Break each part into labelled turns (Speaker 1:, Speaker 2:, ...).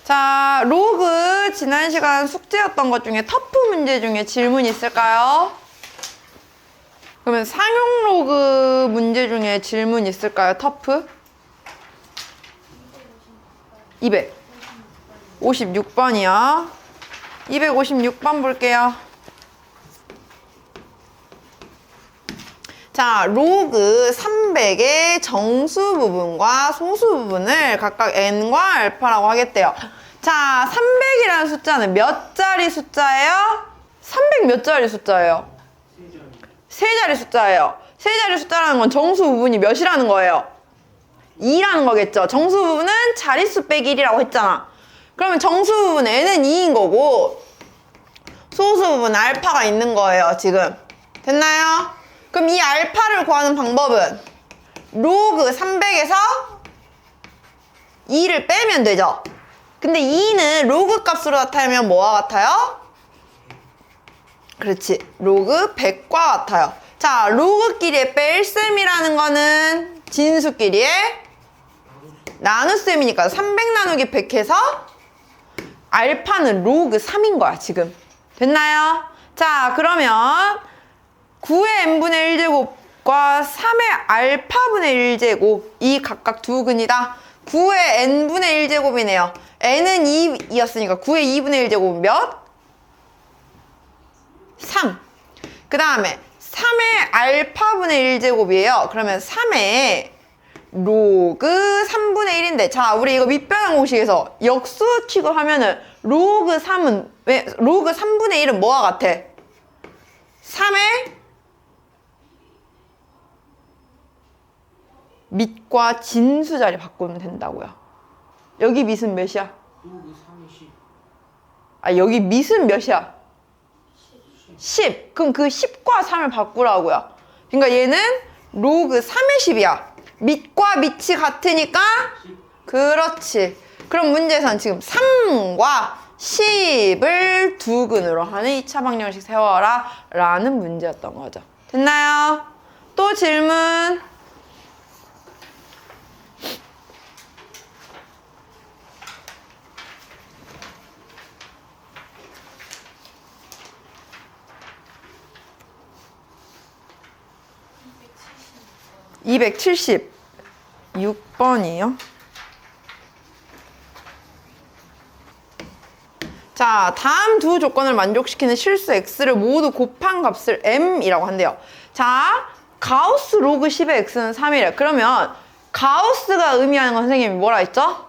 Speaker 1: 자, 로그 지난 시간 숙제였던 것 중에 터프 문제 중에 질문 있을까요? 그러면 상용 로그 문제 중에 질문 있을까요? 터프? 256번이요. 256번 볼게요. 자, 로그 300의 정수 부분과 소수 부분을 각각 n과 알파라고 하겠대요. 자, 300이라는 숫자는 몇 자리 숫자예요? 300 몇 자리 숫자예요? 세 자리 숫자예요. 세 자리 숫자라는 건 정수 부분이 몇이라는 거예요? 2라는 거겠죠. 정수 부분은 자릿수 빼기 1이라고 했잖아. 그러면 정수 부분 n은 2인 거고 소수 부분 알파가 있는 거예요. 지금 됐나요? 그럼 이 알파를 구하는 방법은 로그 300에서 2를 빼면 되죠. 근데 2는 로그 값으로 나타내면 뭐와 같아요? 그렇지, 로그 100과 같아요. 자, 로그끼리의 뺄셈이라는 거는 진수끼리의 나눗셈이니까 300 나누기 100 해서 알파는 로그 3인 거야. 지금 됐나요? 자, 그러면 9의 n분의 1제곱과 3의 알파분의 1제곱 이 각각 두 근이다. 9의 n분의 1제곱이네요. n은 2였으니까 9의 2분의 1제곱은 몇? 3. 그 다음에 3의 알파분의 1제곱이에요. 그러면 3의 로그 3분의 1인데 자, 우리 이거 밑변환 공식에서 역수 취급하면은 로그 3은 왜 로그 3분의 1은 뭐와 같아? 3의 밑과 진수 자리 바꾸면 된다고요. 여기 밑은 몇이야?
Speaker 2: 로그 3이 10.
Speaker 1: 아, 여기 밑은 몇이야? 10. 그럼 그 10과 3을 바꾸라고요. 그러니까 얘는 로그 3의 10이야. 밑과 밑이 같으니까
Speaker 2: 10.
Speaker 1: 그렇지. 그럼 문제에서는 지금 3과 10을 두 근으로 하는 2차 방정식 세워라 라는 문제였던 거죠. 됐나요? 또 질문? (276번이에요) 자, 다음 두 조건을 만족시키는 실수 x를 모두 곱한 값을 m이라고 한대요. 자, 가우스 로그 10의 x는 3이래. 그러면 가우스가 의미하는 건 선생님이 뭐라 했죠?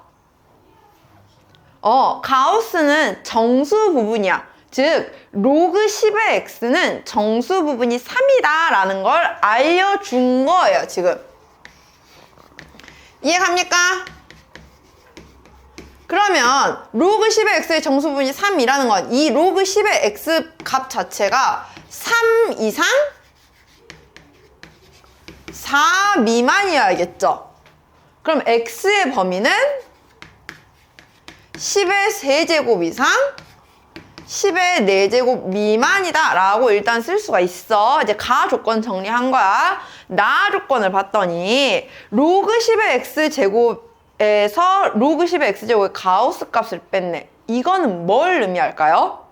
Speaker 1: 가우스는 정수 부분이야. 즉 로그 10의 x는 정수 부분이 3이다 라는 걸 알려준 거예요. 지금 이해갑니까? 그러면 로그 10의 x의 정수 부분이 3이라는 건 이 로그 10의 x 값 자체가 3 이상 4 미만이어야겠죠. 그럼 x의 범위는 10의 세제곱 이상 10의 4제곱 미만이다 라고 일단 쓸 수가 있어. 이제 가 조건 정리한 거야. 나 조건을 봤더니 로그 10의 x제곱에서 로그 10의 x제곱의 가우스 값을 뺐네. 이거는 뭘 의미할까요?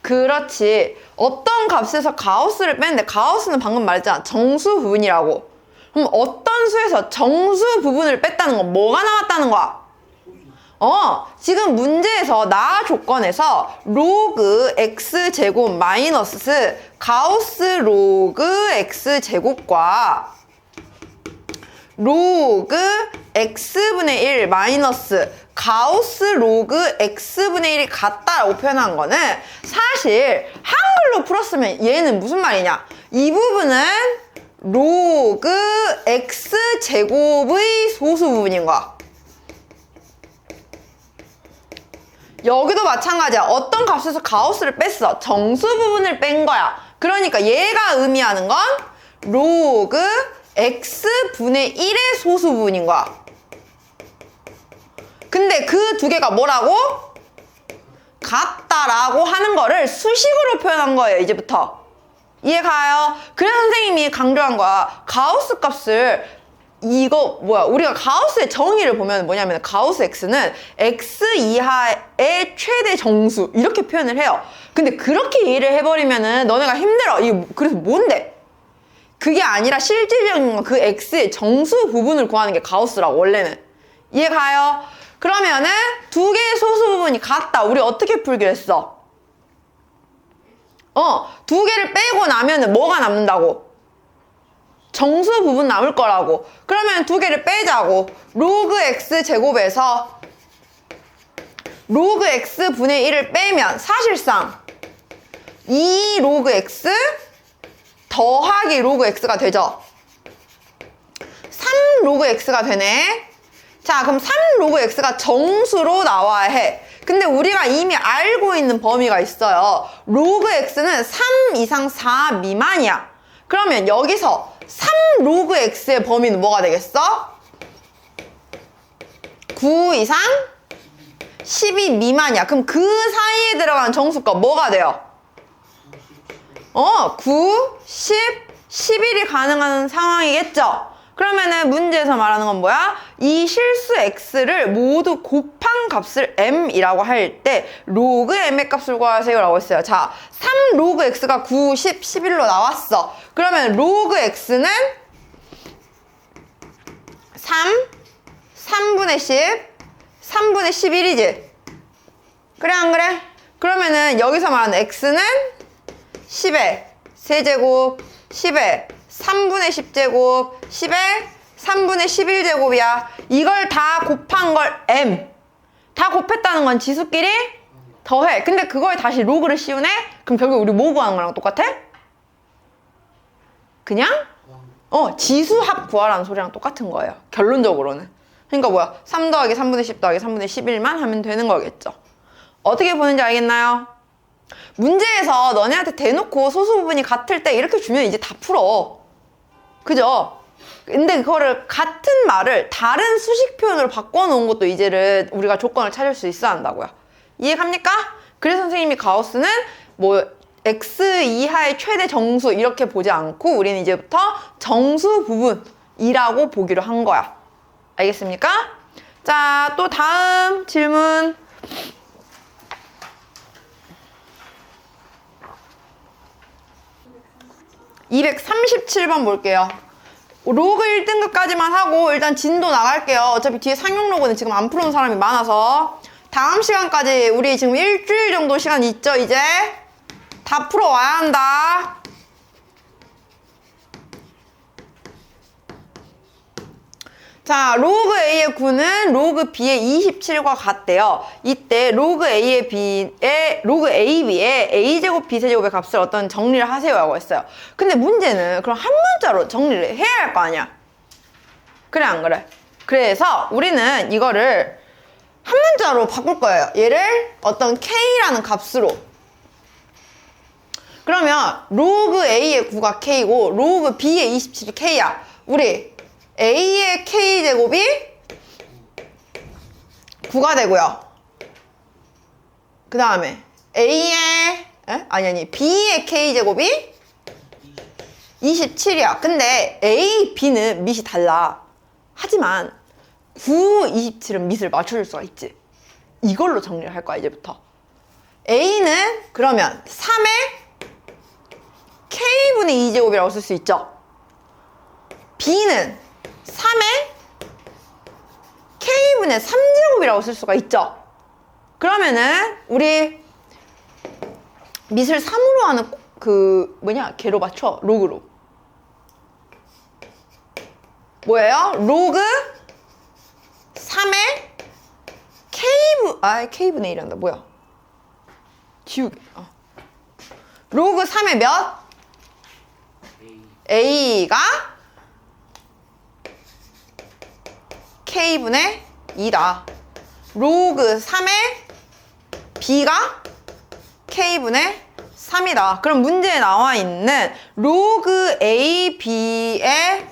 Speaker 1: 그렇지, 어떤 값에서 가우스를 뺐는데 가우스는 방금 말했잖아, 정수 부분이라고. 그럼 어떤 수에서 정수 부분을 뺐다는 건 뭐가 나왔다는 거야? 지금 문제에서 나 조건에서 로그 x제곱 마이너스 가우스 로그 x제곱과 로그 x분의 1 마이너스 가우스 로그 x분의 1이 같다라고 표현한 거는 사실 한글로 풀었으면 얘는 무슨 말이냐, 이 부분은 로그 x제곱의 소수 부분인 거야. 여기도 마찬가지야. 어떤 값에서 가우스를 뺐어. 정수 부분을 뺀 거야. 그러니까 얘가 의미하는 건 로그 x분의 1의 소수 부분인 거야. 근데 그 두 개가 뭐라고? 같다라고 하는 거를 수식으로 표현한 거예요. 이제부터 이해가요? 그래서 선생님이 강조한 거야. 가우스 값을 이거 뭐야, 우리가 가우스의 정의를 보면 뭐냐면 가우스 x는 x 이하의 최대 정수 이렇게 표현을 해요. 근데 그렇게 이해를 해버리면은 너네가 힘들어. 이게 그래서 뭔데? 그게 아니라 실질적인 건 그 x의 정수 부분을 구하는 게 가우스라고 원래는. 이해 가요? 그러면은 두 개의 소수 부분이 같다. 우리 어떻게 풀기로 했어? 두 개를 빼고 나면은 뭐가 남는다고? 정수 부분 남을 거라고. 그러면 두 개를 빼자고. 로그 x 제곱에서 로그 x 분의 1을 빼면 사실상 2 로그 x 더하기 로그 x가 되죠. 3 로그 x가 되네. 자, 그럼 3 로그 x가 정수로 나와야 해. 근데 우리가 이미 알고 있는 범위가 있어요. 로그 x는 3 이상 4 미만이야. 그러면 여기서 3 로그 x의 범위는 뭐가 되겠어? 9 이상 12 미만이야. 그럼 그 사이에 들어간 정수가 뭐가 돼요? 9, 10, 11이 가능한 상황이겠죠? 그러면은 문제에서 말하는 건 뭐야? 이 실수 x를 모두 곱한 값을 m이라고 할 때 로그 m의 값을 구하세요 라고 했어요. 자, 3 로그 x가 9, 10, 11로 나왔어. 그러면 로그 x는 3분의 10, 3분의 11이지? 그래 안 그래? 그러면은 여기서 말하는 x는 10의 세제곱, 10의 3분의 10제곱, 10의 3분의 11제곱이야. 이걸 다 곱한 걸 m. 다 곱했다는 건 지수끼리 더해. 근데 그걸 다시 로그를 씌우네? 그럼 결국 우리 뭐 구하는 거랑 똑같아? 그냥? 지수합 구하라는 소리랑 똑같은 거예요. 결론적으로는. 그러니까 뭐야? 3 더하기 3분의 10 더하기 3분의 11만 하면 되는 거겠죠. 어떻게 보는지 알겠나요? 문제에서 너네한테 대놓고 소수 부분이 같을 때 이렇게 주면 이제 다 풀어. 그죠? 근데 그거를 같은 말을 다른 수식 표현으로 바꿔놓은 것도 이제는 우리가 조건을 찾을 수 있어야 한다고요. 이해갑니까? 그래서 선생님이 가우스는 뭐 x 이하의 최대 정수 이렇게 보지 않고 우리는 이제부터 정수 부분이라고 보기로 한 거야. 알겠습니까? 자, 또 다음 질문. (237번) 볼게요. 로그 1등급까지만 하고 일단 진도 나갈게요. 어차피 뒤에 상용 로그는 지금 안 풀어온 사람이 많아서. 다음 시간까지 우리 지금 일주일 정도 시간 있죠, 이제? 다 풀어와야 한다. 자, 로그 A의 9는 로그 B의 27과 같대요. 이때 로그 A의 B의, 로그 AB의 A제곱 B세제곱의 값을 어떤 정리를 하세요 라고 했어요. 근데 문제는 그럼 한 문자로 정리를 해야 할 거 아니야? 그래 안 그래? 그래서 우리는 이거를 한 문자로 바꿀 거예요. 얘를 어떤 K라는 값으로. 그러면 로그 A의 9가 K고 로그 B의 27이 K야. 우리 A의 K제곱이 9가 되고요. 그 다음에 A의 B의 K제곱이 27이야. 근데 A, B는 밑이 달라. 하지만 9, 27은 밑을 맞춰줄 수가 있지. 이걸로 정리를 할 거야 이제부터. A는 그러면 3의 K분의 2제곱이라고 쓸 수 있죠. B는 3의 K분의 3제곱이라고 쓸 수가 있죠. 그러면은 우리 밑을 3으로 하는 그 개로 맞춰. 로그로. 뭐예요? 로그 3의 K분의 1한다. 뭐야? 지우개. 로그 3의 몇? A가 K분의 2다. 로그 3의 B가 K분의 3이다. 그럼 문제에 나와 있는 로그 A, B의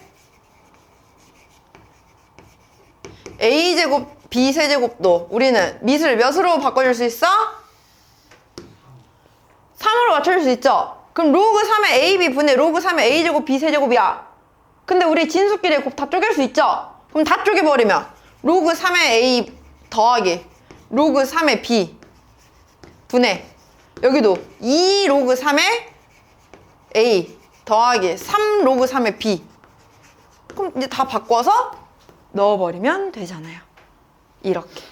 Speaker 1: A제곱, B세제곱도 우리는 밑을 몇으로 바꿔줄 수 있어? 3으로 맞춰줄 수 있죠? 그럼 로그 3의 AB 분의 로그 3의 A제곱, B세제곱이야. 근데 우리 진수끼리 곱 다 쪼갤 수 있죠? 그럼 다 쪼개버리면 로그 3의 A 더하기 로그 3의 B 분의 여기도 2 로그 3의 A 더하기 3 로그 3의 B. 그럼 이제 다 바꿔서 넣어버리면 되잖아요. 이렇게.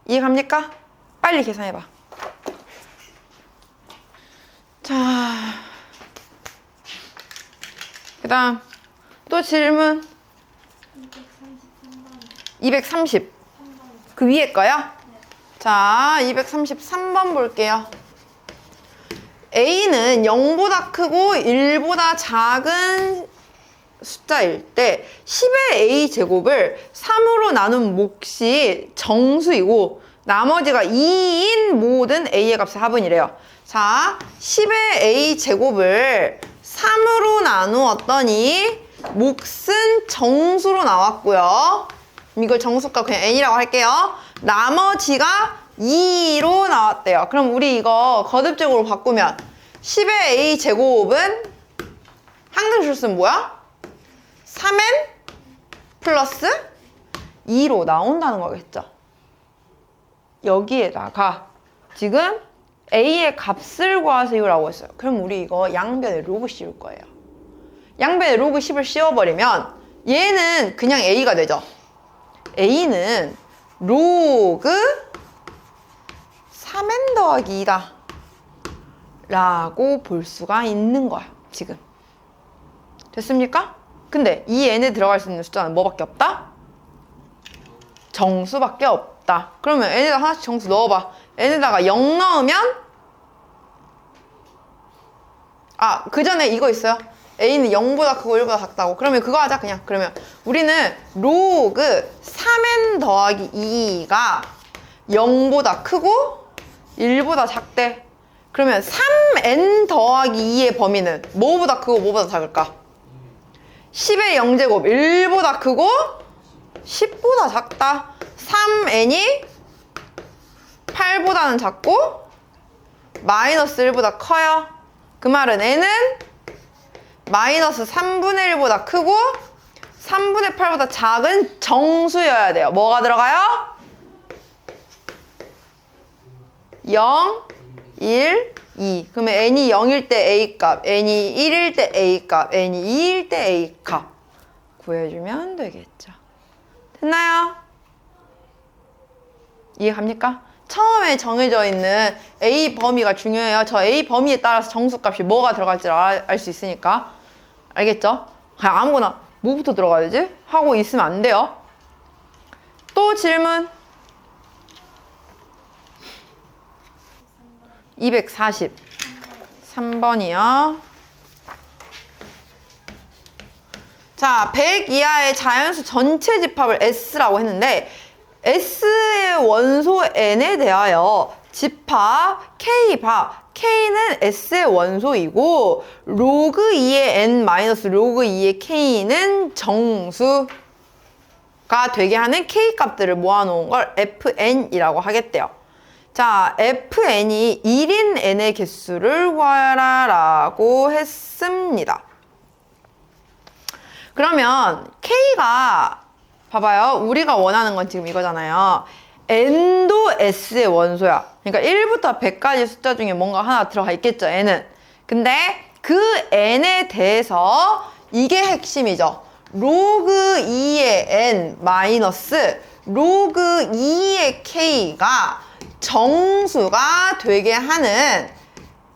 Speaker 1: 이해갑니까? 빨리 계산해봐. 자, 그 다음 또 질문 230. 그 위에 거요? 자, 233번 볼게요. A는 0보다 크고 1보다 작은 숫자일 때 10의 A 제곱을 3으로 나눈 몫이 정수이고 나머지가 2인 모든 A의 값의 합은이래요. 자, 10의 A 제곱을 3으로 나누었더니 몫은 정수로 나왔고요. 이걸 정수값 그냥 N이라고 할게요. 나머지가 2로 나왔대요. 그럼 우리 이거 거듭적으로 바꾸면 10의 A 제곱은 항등실수는 뭐야? 3n 플러스 2로 나온다는 거겠죠. 여기에다가 지금 A의 값을 구하세요라고 했어요. 그럼 우리 이거 양변에 로그 씌울 거예요. 양변에 로그 10을 씌워버리면 얘는 그냥 A가 되죠. A는 로그 3n 더하기 2다 라고 볼 수가 있는 거야. 지금 됐습니까? 근데 이 n에 들어갈 수 있는 숫자는 뭐밖에 없다? 정수밖에 없다. 그러면 n에다 하나씩 정수 넣어봐. n에다가 0 넣으면 그 전에 이거 있어요. a는 0보다 크고 1보다 작다고. 그러면 그거 하자 그냥. 그러면 우리는 로그 3n 더하기 2가 0보다 크고 1보다 작대. 그러면 3n 더하기 2의 범위는 뭐보다 크고 뭐보다 작을까? 10의 0제곱 1보다 크고 10보다 작다. 3n이 8보다는 작고 마이너스 1보다 커요. 그 말은 n은 마이너스 3분의 1보다 크고 3분의 8보다 작은 정수여야 돼요. 뭐가 들어가요? 0, 1, 2. 그러면 n이 0일 때 A값, n이 1일 때 A값, n이 2일 때 A값 구해주면 되겠죠. 됐나요? 이해갑니까? 처음에 정해져 있는 A 범위가 중요해요. 저 A 범위에 따라서 정수값이 뭐가 들어갈지 알 수 있으니까. 알겠죠? 그냥 아무거나 뭐부터 들어가야 되지? 하고 있으면 안 돼요. 또 질문 243번이요. 자, 100 이하의 자연수 전체 집합을 S라고 했는데 S의 원소 N에 대하여 집합 K바 K는 S의 원소이고 로그 2의 N 마이너스 로그 2의 K는 정수가 되게 하는 K 값들을 모아놓은 걸 FN이라고 하겠대요. 자, FN이 1인 N의 개수를 구하라 라고 했습니다. 그러면 K가 봐봐요. 우리가 원하는 건 지금 이거잖아요. N도 S의 원소야. 그러니까 1부터 100까지 숫자 중에 뭔가 하나 들어가 있겠죠, N은. 근데 그 N에 대해서 이게 핵심이죠. 로그 2의 N 마이너스 로그 2의 K가 정수가 되게 하는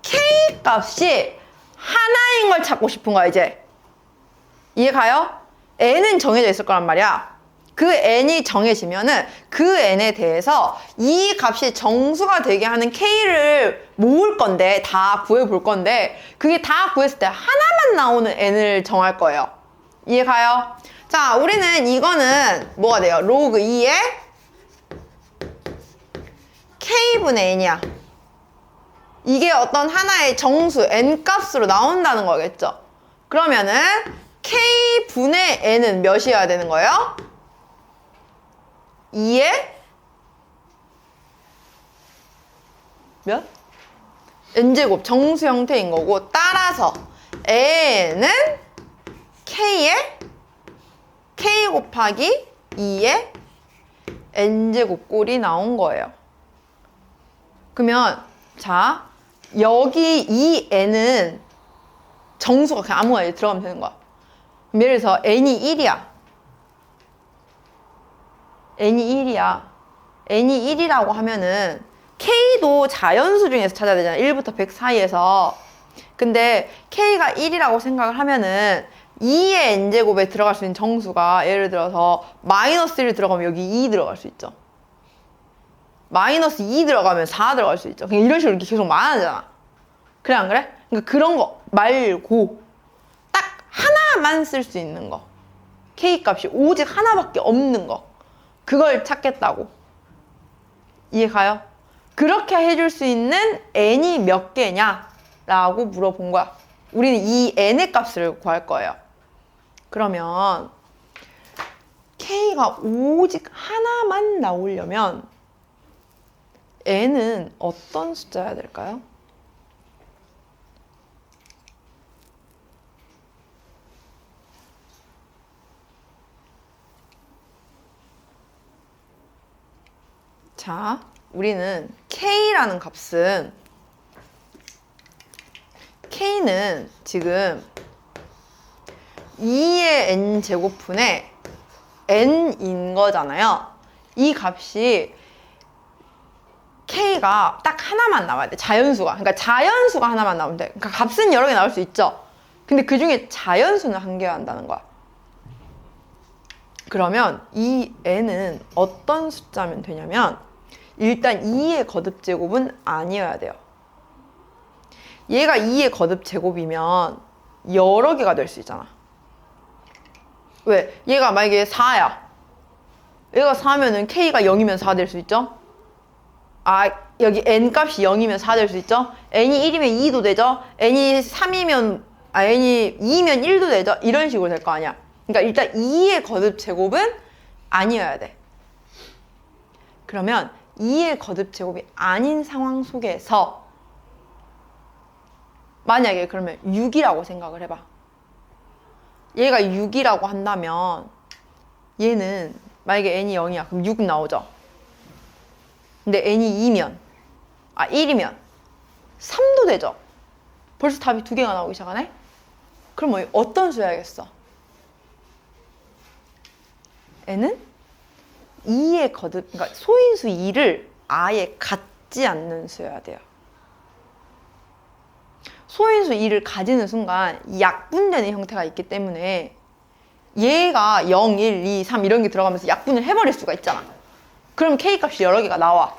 Speaker 1: K 값이 하나인 걸 찾고 싶은 거야, 이제. 이해가요? N은 정해져 있을 거란 말이야. 그 N이 정해지면은 그 N에 대해서 이 값이 정수가 되게 하는 K를 모을 건데, 다 구해볼 건데, 그게 다 구했을 때 하나만 나오는 N을 정할 거예요. 이해가요? 자, 우리는 이거는 뭐가 돼요? 로그 2의 K분의 N이야. 이게 어떤 하나의 정수, N 값으로 나온다는 거겠죠? 그러면은 K분의 N은 몇이어야 되는 거예요? 2의 몇? N제곱 정수 형태인 거고 따라서 N은 K의 k 곱하기 2의 n제곱 꼴이 나온 거예요. 그러면 자, 여기 이 n은 정수가 그냥 아무거나 들어가면 되는 거야. 예를 들어서 n이 1이야. n이 1이라고 하면은 k도 자연수 중에서 찾아야 되잖아. 1부터 100 사이에서. 근데 k가 1이라고 생각을 하면은 2의 n제곱에 들어갈 수 있는 정수가 예를 들어서 마이너스 1 들어가면 여기 2 들어갈 수 있죠. 마이너스 2 들어가면 4 들어갈 수 있죠. 그냥 이런 식으로 이렇게 계속 많아지잖아. 그래 안 그래? 그러니까 그런 거 말고 딱 하나만 쓸 수 있는 거. k 값이 오직 하나밖에 없는 거. 그걸 찾겠다고. 이해 가요? 그렇게 해줄 수 있는 n이 몇 개냐? 라고 물어본 거야. 우리는 이 n의 값을 구할 거예요. 그러면 k가 오직 하나만 나오려면 n은 어떤 숫자여야 될까요? 자, 우리는 k라는 값은 k는 지금 2의 n제곱분의 n인 거잖아요. 이 값이 k가 딱 하나만 나와야 돼. 자연수가. 그러니까 자연수가 하나만 나오면 돼. 그러니까 값은 여러 개 나올 수 있죠. 근데 그 중에 자연수는 한 개여야 한다는 거야. 그러면 이 n은 어떤 숫자면 되냐면 일단 2의 거듭제곱은 아니어야 돼요. 얘가 2의 거듭제곱이면 여러 개가 될 수 있잖아. 왜? 얘가 만약에 4야. 얘가 4면은 k가 0이면 4 될 수 있죠? 아, 여기 n 값이 0이면 4 될 수 있죠? n이 1이면 2도 되죠? n이 3이면, n이 2면 1도 되죠? 이런 식으로 될 거 아니야. 그러니까 일단 2의 거듭제곱은 아니어야 돼. 그러면 2의 거듭제곱이 아닌 상황 속에서 만약에 그러면 6이라고 생각을 해봐. 얘가 6이라고 한다면 얘는 만약에 n이 0이야. 그럼 6 나오죠. 근데 n이 2면 1이면 3도 되죠. 벌써 답이 2개가 나오기 시작하네? 그럼 뭐 어떤 수야겠어? n은 2의 거듭, 그러니까 소인수 2를 아예 갖지 않는 수여야 돼요. 소인수 2를 가지는 순간 약분되는 형태가 있기 때문에 얘가 0, 1, 2, 3 이런 게 들어가면서 약분을 해버릴 수가 있잖아. 그럼 K값이 여러 개가 나와.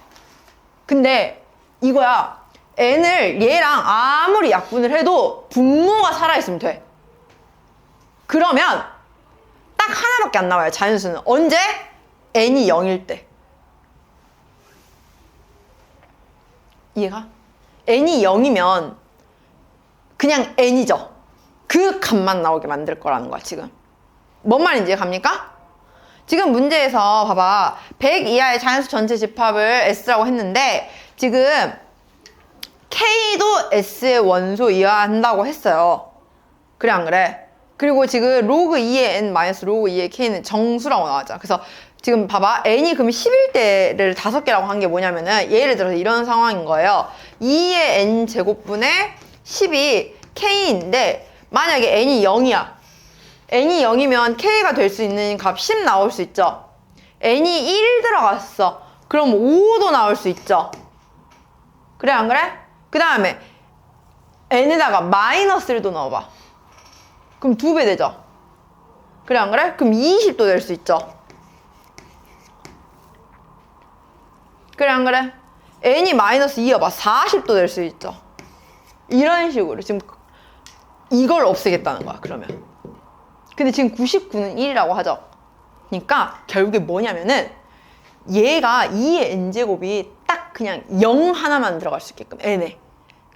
Speaker 1: 근데 이거야. n을 얘랑 아무리 약분을 해도 분모가 살아있으면 돼. 그러면 딱 하나밖에 안 나와요. 자연수는. 언제? n이 0일 때. 이해가? n이 0이면 그냥 n이죠. 그 값만 나오게 만들 거라는 거야, 지금. 뭔 말인지 갑니까? 지금 문제에서 봐봐. 100 이하의 자연수 전체 집합을 S라고 했는데 지금 K도 S의 원소이어야 한다고 했어요. 그래 안 그래? 그리고 지금 로그 2의 N 마이너스 로그 2의 K는 정수라고 나왔잖아. 그래서 지금 봐봐. N이 그럼 11대를 5개라고 한 게 뭐냐면은 예를 들어서 이런 상황인 거예요. 2의 N 제곱분의 10이 K인데 만약에 N이 0이야. n이 0이면 k가 될 수 있는 값 10 나올 수 있죠. n이 1 들어갔어. 그럼 5도 나올 수 있죠. 그래 안 그래? 그 다음에 n에다가 마이너스 1도 넣어봐. 그럼 2배 되죠. 그래 안 그래? 그럼 20도 될 수 있죠. 그래 안 그래? n이 마이너스 2여봐. 40도 될 수 있죠. 이런 식으로 지금 이걸 없애겠다는 거야. 그러면 근데 지금 99는 1이라고 하죠. 그러니까 결국에 뭐냐면은 얘가 2의 n제곱이 딱 그냥 0 하나만 들어갈 수 있게끔 n에.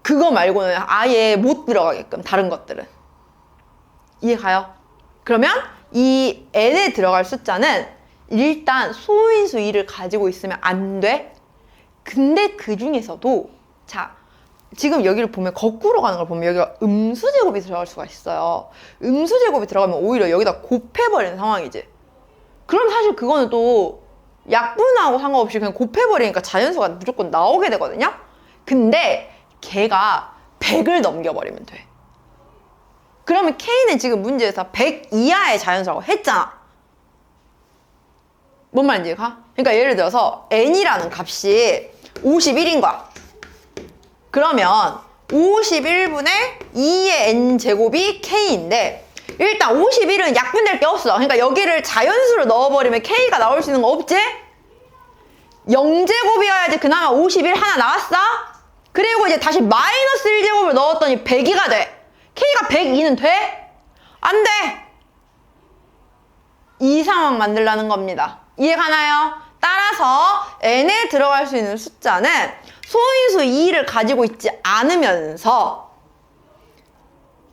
Speaker 1: 그거 말고는 아예 못 들어가게끔 다른 것들은. 이해 가요? 그러면 이 n에 들어갈 숫자는 일단 소인수 2를 가지고 있으면 안 돼. 근데 그 중에서도 자 지금 여기를 보면 거꾸로 가는 걸 보면 여기가 음수제곱이 들어갈 수가 있어요. 음수제곱이 들어가면 오히려 여기다 곱해버리는 상황이지. 그럼 사실 그거는 또 약분하고 상관없이 그냥 곱해버리니까 자연수가 무조건 나오게 되거든요. 근데 걔가 100을 넘겨버리면 돼. 그러면 K는 지금 문제에서 100 이하의 자연수라고 했잖아. 뭔 말인지 가? 그러니까 예를 들어서 N이라는 값이 51인 거야. 그러면 51분의 2의 N제곱이 K인데 일단 51은 약분될 게 없어. 그러니까 여기를 자연수로 넣어버리면 K가 나올 수 있는 거 없지? 0제곱이어야지 그나마 51 하나 나왔어? 그리고 이제 다시 마이너스 1제곱을 넣었더니 102가 돼. K가 102는 돼? 안 돼! 이 상황 만들라는 겁니다. 이해가나요? 따라서 n에 들어갈 수 있는 숫자는 소인수 2를 가지고 있지 않으면서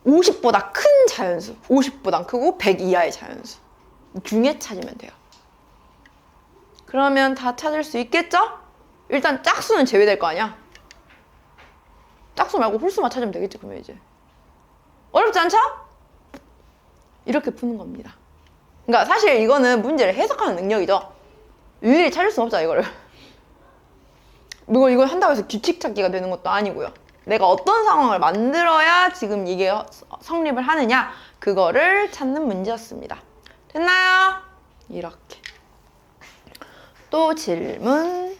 Speaker 1: 50보다 큰 자연수, 50보다 크고 100 이하의 자연수 중에 찾으면 돼요. 그러면 다 찾을 수 있겠죠? 일단 짝수는 제외될 거 아니야? 짝수 말고 홀수만 찾으면 되겠지, 그러면 이제. 어렵지 않죠? 이렇게 푸는 겁니다. 그러니까 사실 이거는 문제를 해석하는 능력이죠. 일일이 찾을 수 없잖아, 이거를. 이걸 한다고 해서 규칙 찾기가 되는 것도 아니고요. 내가 어떤 상황을 만들어야 지금 이게 성립을 하느냐, 그거를 찾는 문제였습니다. 됐나요? 이렇게. 또 질문.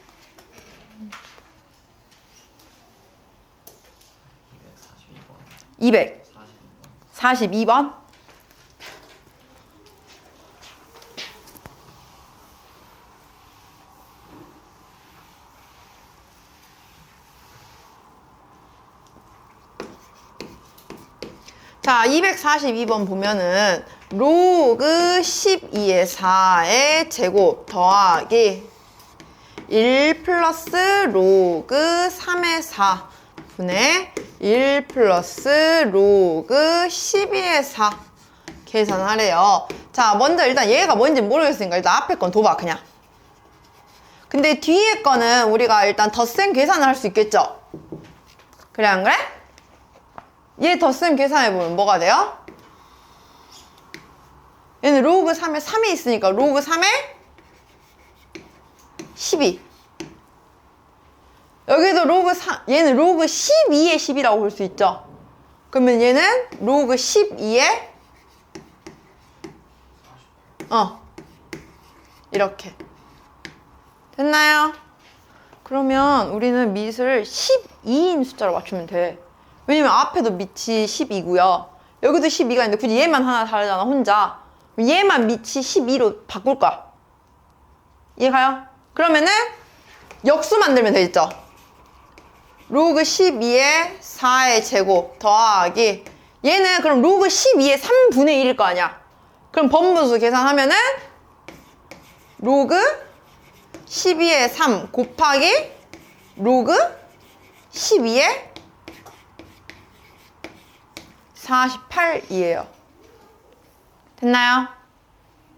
Speaker 1: 242번. 자, 242번 보면은 로그 12의 4의 제곱 더하기 1 플러스 로그 3의 4 분의 1 플러스 로그 12의 4 계산하래요. 자, 먼저 일단 얘가 뭔지 모르겠으니까 일단 앞에 건 둬봐, 그냥. 근데 뒤에 거는 우리가 일단 덧셈 계산을 할 수 있겠죠? 그래, 안 그래? 얘 덧셈 계산해보면 뭐가 돼요? 얘는 로그 3에 3이 있으니까 로그 3에 12. 여기도 로그 3, 얘는 로그 12에 10이라고 볼 수 있죠? 그러면 얘는 로그 12에 이렇게. 됐나요? 그러면 우리는 밑을 12인 숫자로 맞추면 돼. 왜냐면 앞에도 밑이 12고요. 여기도 12가 있는데 굳이 얘만 하나 다르잖아, 혼자. 얘만 밑이 12로 바꿀 거야. 이해가요? 그러면은 역수 만들면 되겠죠? 로그 12의 4의 제곱 더하기 얘는 그럼 로그 12의 3분의 1일 거 아니야. 그럼 번분수 계산하면은 로그 12의 3 곱하기 로그 12의 48이에요. 됐나요?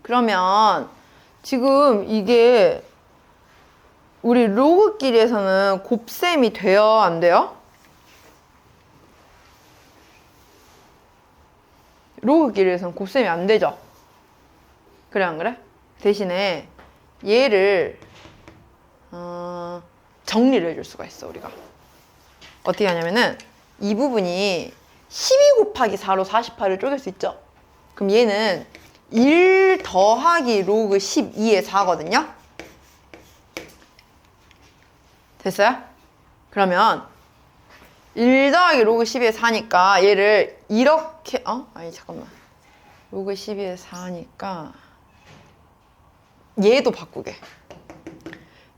Speaker 1: 그러면 지금 이게 우리 로그끼리에서는 곱셈이 돼요? 안 돼요? 로그끼리에서는 곱셈이 안 되죠? 그래, 안 그래? 대신에 얘를 정리를 해줄 수가 있어, 우리가. 어떻게 하냐면은 이 부분이 12 곱하기 4로 48을 쪼갤 수 있죠? 그럼 얘는 1 더하기 로그 12의 4거든요? 됐어요? 그러면 1 더하기 로그 12의 4니까 얘를 이렇게 아니 잠깐만 로그 12의 4니까 얘도 바꾸게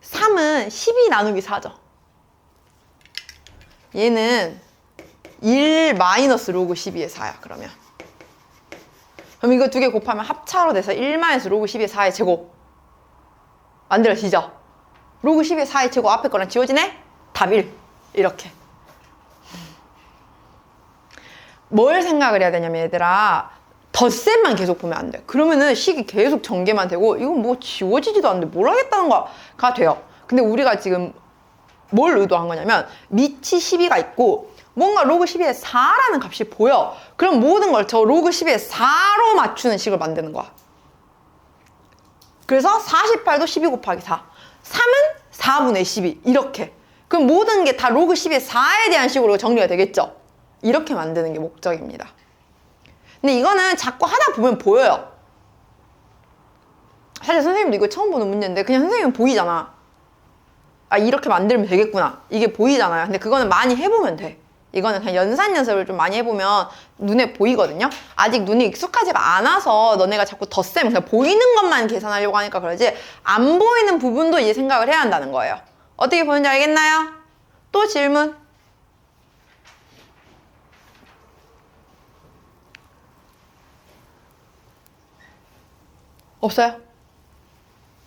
Speaker 1: 3은 12 나누기 4죠. 얘는 1 마이너스 로그 12의 4야. 그러면 이거 두 개 곱하면 합차로 돼서 1 마이너스 로그 12의 4의 제곱 만들어지죠? 로그 12의 4의 제곱 앞에 거랑 지워지네? 답 1. 이렇게. 뭘 생각을 해야 되냐면 얘들아 덧셈만 계속 보면 안 돼. 그러면은 식이 계속 전개만 되고 이건 뭐 지워지지도 않는데 뭘 하겠다는 거가 돼요. 근데 우리가 지금 뭘 의도한 거냐면 밑이 12가 있고 뭔가 로그 12의 4라는 값이 보여. 그럼 모든 걸 저 로그 12의 4로 맞추는 식을 만드는 거야. 그래서 48도 12 곱하기 4. 3은 4분의 12. 이렇게. 그럼 모든 게 다 로그 10의 4에 대한 식으로 정리가 되겠죠? 이렇게 만드는 게 목적입니다. 근데 이거는 자꾸 하다 보면 보여요. 사실 선생님도 이거 처음 보는 문제인데 그냥 선생님은 보이잖아. 아, 이렇게 만들면 되겠구나. 이게 보이잖아요. 근데 그거는 많이 해보면 돼. 이거는 그냥 연산 연습을 좀 많이 해보면 눈에 보이거든요. 아직 눈이 익숙하지가 않아서 너네가 자꾸 덧셈, 그냥 보이는 것만 계산하려고 하니까 그러지 안 보이는 부분도 이제 생각을 해야 한다는 거예요. 어떻게 보는지 알겠나요? 또 질문? 없어요?